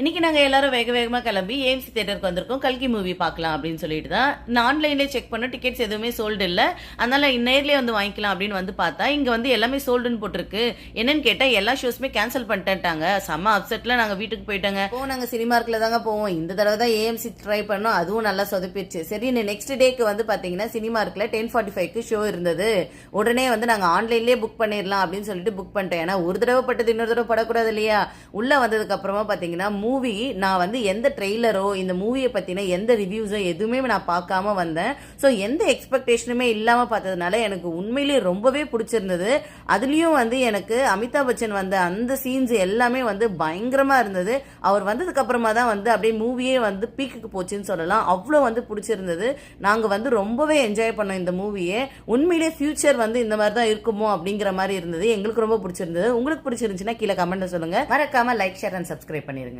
இன்னைக்கு நாங்க எல்லாரும் வேக வேகமா கிளம்பி ஏஎம்சி தியேட்டருக்கு வந்திருக்கோம். கல்கி மூவி பார்க்கலாம் அப்படின்னு சொல்லிட்டு தான். நான் ஆன்லைன்லேயே செக் பண்ண டிக்கெட்ஸ் எதுவுமே சோல்டு இல்ல. அதனால நேர்லயே வந்து வாங்கிக்கலாம் அப்படின்னு வந்து பார்த்தா இங்க வந்து எல்லாமே சோல்டுன்னு போட்டிருக்கு. என்னன்னு கேட்டா எல்லா ஷோஸுமே கேன்சல் பண்ணிட்டாங்க. செம்ம அப்செட்ல நாங்க வீட்டுக்கு போயிட்டாங்க. நாங்க சினிமார்க்ல தாங்க போவோம். இந்த தடவை தான் ஏஎம்சி ட்ரை பண்ணோம். அதுவும் நல்லா சொதப்பிடுச்சு. சரி நெக்ஸ்ட் டேக்கு வந்து பாத்தீங்கன்னா சினிமார்க்ல 10:45க்கு ஷோ இருந்தது. உடனே வந்து நாங்க ஆன்லைன்லயே புக் பண்ணிடலாம் அப்படின்னு சொல்லிட்டு புக் பண்ணிட்டேன். ஏன்னா ஒரு தடவை பட்டது இன்னொரு தடவை படக்கூடாது இல்லையா. உள்ள வந்ததுக்கு அப்புறமா பாத்தீங்கன்னா மூவி நான் வந்து எந்த ட்ரெய்லரோ இந்த மூவியை பத்தின எந்த ரிவ்யூஸோ எதுவுமே நான் பார்க்காம வந்தேன். ஸோ எந்த எக்ஸ்பெக்டேஷனுமே இல்லாம பார்த்ததுனால எனக்கு உண்மையிலேயே ரொம்பவே பிடிச்சிருந்தது. அதுலயும் வந்து எனக்கு அமிதாப் பச்சன் வந்த அந்த சீன்ஸ் எல்லாமே வந்து பயங்கரமா இருந்தது. அவர் வந்ததுக்கு அப்புறமா தான் வந்து அப்படியே மூவியே வந்து பீக்குக்கு போச்சுன்னு சொல்லலாம். அவ்வளோ வந்து பிடிச்சிருந்தது. நாங்க வந்து ரொம்பவே என்ஜாய் பண்ணோம் இந்த மூவியை. உண்மையிலேயே ஃபியூச்சர் வந்து இந்த மாதிரி தான் இருக்குமோ அப்படிங்கிற மாதிரி இருந்தது. எங்களுக்கு ரொம்ப பிடிச்சிருந்தது. உங்களுக்கு பிடிச்சிருந்துச்சுன்னா கீழே கமெண்ட்ல சொல்லுங்க. மறக்காம லைக் ஷேர் அண்ட் சப்ஸ்கிரைப் பண்ணிருங்க.